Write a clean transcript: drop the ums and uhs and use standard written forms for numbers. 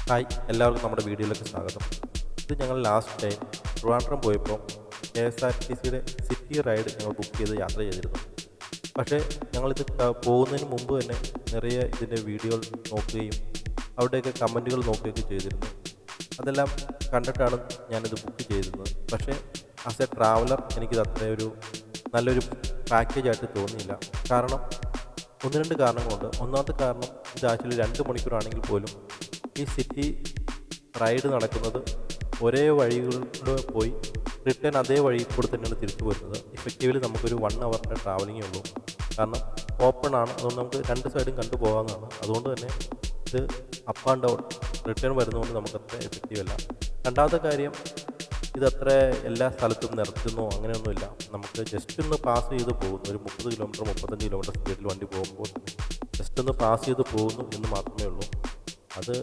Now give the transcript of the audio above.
Hi, എല്ലാവർക്കും നമ്മുടെ വീഡിയോയിലേക്ക് സ്വാഗതം. ഇത് ഞങ്ങൾ ലാസ്റ്റ് ടൈം ട്രിവാൻഡ്രം പോയപ്പോൾ KSRTCയുടെ സിറ്റി റൈഡ് ഞങ്ങൾ ബുക്ക് ചെയ്ത് യാത്ര ചെയ്തിരുന്നു. പക്ഷേ ഞങ്ങളിത് പോകുന്നതിന് മുമ്പ് തന്നെ നിറയെ ഇതിൻ്റെ വീഡിയോകൾ നോക്കുകയും അവിടെയൊക്കെ കമൻറ്റുകൾ നോക്കുകയൊക്കെ ചെയ്തിരുന്നു. അതെല്ലാം കണ്ടിട്ടാണ് ഞാനിത് ബുക്ക് ചെയ്തിരുന്നത്. പക്ഷേ ആസ് എ ട്രാവലർ എനിക്കിത് അത്രയൊരു നല്ലൊരു പാക്കേജായിട്ട് തോന്നിയില്ല. കാരണം ഒന്ന് രണ്ട് കാരണങ്ങളുണ്ട്. ഒന്നാമത്തെ കാരണം, ഇത് ആക്ച്വലി 2 മണിക്കൂറാണെങ്കിൽ പോലും ഈ സിറ്റി റൈഡ് നടക്കുന്നത് ഒരേ വഴികളിലൂടെ പോയി റിട്ടേൺ അതേ വഴി കൂടെ തന്നെയാണ് തിരിച്ചു പോരുന്നത്. ഇഫക്റ്റീവ്ലി നമുക്കൊരു 1 ഹവറിൻ്റെ ട്രാവലിങ്ങേ ഉള്ളൂ. കാരണം ഓപ്പൺ ആണ്, അതുകൊണ്ട് നമുക്ക് 2 സൈഡും കണ്ടു പോകാവുന്നതാണ്. അതുകൊണ്ട് തന്നെ ഇത് അപ്പ് ആൻഡ് ഡൗൺ റിട്ടേൺ വരുന്നതുകൊണ്ട് നമുക്കത്ര എഫക്റ്റീവ് അല്ല. രണ്ടാമത്തെ കാര്യം, ഇതത്ര എല്ലാ സ്ഥലത്തും നിർത്തുന്നോ അങ്ങനെയൊന്നുമില്ല. നമുക്ക് ജസ്റ്റ് ഒന്ന് പാസ് ചെയ്ത് പോകുന്നു. ഒരു 30 കിലോമീറ്റർ 35 കിലോമീറ്റർ സ്പീഡിൽ വണ്ടി പോകുമ്പോൾ ജസ്റ്റ് ഒന്ന് പാസ് ചെയ്ത് പോകുന്നു എന്ന് മാത്രമേ ഉള്ളൂ. അത്